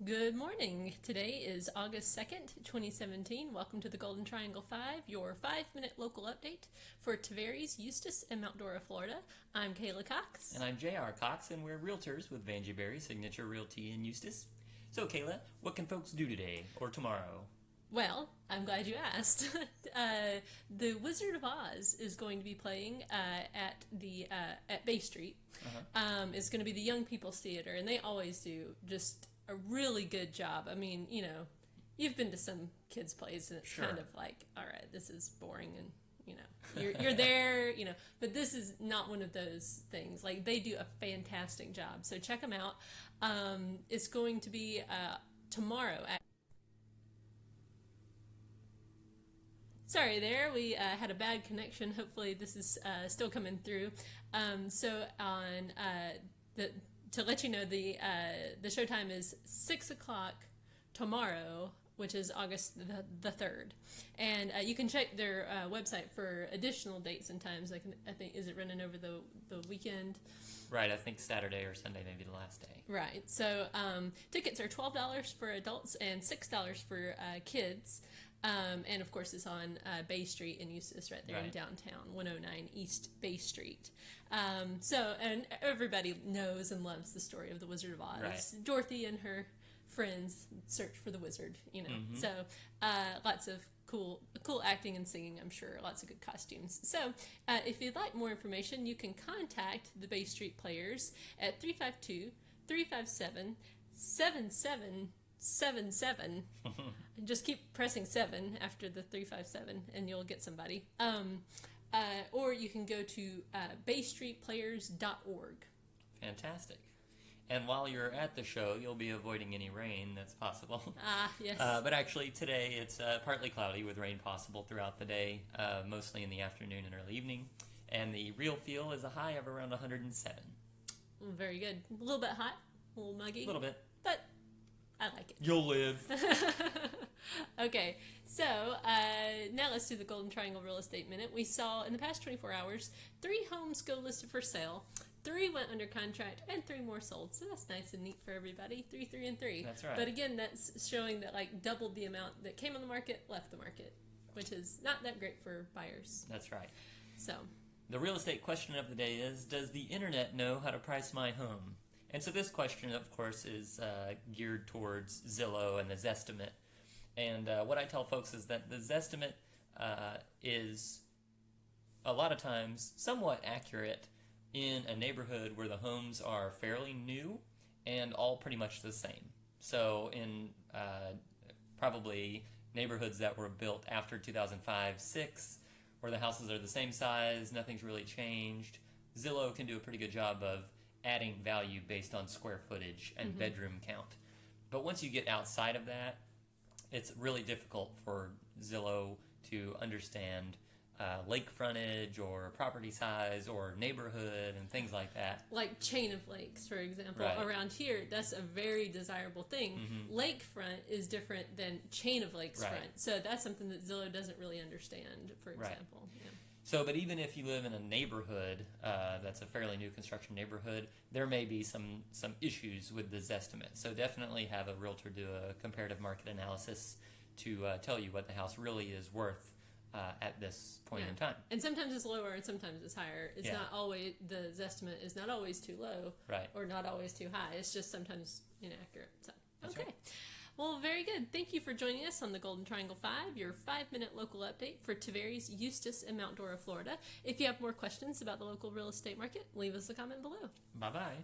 Good morning. Today is August 2nd, 2017. Welcome to the Golden Triangle 5, your 5-minute local update for Tavares, Eustis, and Mount Dora, Florida. I'm Kayla Cox. And I'm J.R. Cox, and we're realtors with Vanjie Berry Signature Realty in Eustis. So, Kayla, what can folks do today or tomorrow? Well, I'm glad you asked. The Wizard of Oz is going to be playing at Bay Street. It's going to be the Young People's Theater, and they always do just a really good job. I mean, you've been to some kids' plays, and it's Sure. kind of like, all right, this is boring, and you're there, but this is not one of those things. Like, they do a fantastic job, so check them out. It's going to be tomorrow at Sorry there, we had a bad connection. Hopefully this is still coming through. So on to let you know, the showtime is 6 o'clock tomorrow, which is August the 3rd. And you can check their website for additional dates and times. I think, is it running over the weekend? Right, I think Saturday or Sunday may be the last day. Right. So tickets are $12 for adults and $6 for kids. And of course, it's on Bay Street in Eustis, right there in Right. downtown, 109 East Bay Street. And everybody knows and loves the story of the Wizard of Oz. Right. Dorothy and her friends search for the wizard, So lots of cool acting and singing, I'm sure. Lots of good costumes. So if you'd like more information, you can contact the Bay Street Players at 352-357-7777. Just keep pressing 7 after the 357 and you'll get somebody. Or you can go to baystreetplayers.org. Fantastic. And while you're at the show, you'll be avoiding any rain that's possible. Yes. But actually, today it's partly cloudy with rain possible throughout the day, mostly in the afternoon and early evening. And the real feel is a high of around 107. Very good. A little bit hot, a little muggy. A little bit. But I like it. You'll live. Okay, so now let's do the Golden Triangle Real Estate Minute. We saw in the past 24 hours 3 homes go listed for sale, 3 went under contract, and 3 more sold. So that's nice and neat for everybody. 3, 3, and 3. That's right. But again, that's showing that like doubled the amount that came on the market left the market, which is not that great for buyers. That's right. So The real estate question of the day is, does the internet know how to price my home? And so this question, of course, is geared towards Zillow and the Zestimate. And what I tell folks is that the Zestimate is a lot of times somewhat accurate in a neighborhood where the homes are fairly new and all pretty much the same. So in probably neighborhoods that were built after 2005-06, where the houses are the same size, nothing's really changed, Zillow can do a pretty good job of adding value based on square footage and bedroom count. But once you get outside of that, it's really difficult for Zillow to understand lake frontage or property size or neighborhood and things like that. like chain of lakes, for example, Right. around here, that's a very desirable thing. Lakefront is different than chain of lakes Right. front. So that's something that Zillow doesn't really understand, for Right. example. Yeah. So, but even if you live in a neighborhood that's a fairly new construction neighborhood, there may be some issues with the Zestimate. So definitely have a realtor do a comparative market analysis to tell you what the house really is worth at this point in time. And sometimes it's lower and sometimes it's higher. It's Yeah. not always, the Zestimate is not always too low Right. or not always too high. It's just sometimes inaccurate. So, That's okay. right. Well, very good. Thank you for joining us on the Golden Triangle 5, your 5-minute local update for Tavares, Eustis, and Mount Dora, Florida. If you have more questions about the local real estate market, leave us a comment below. Bye-bye.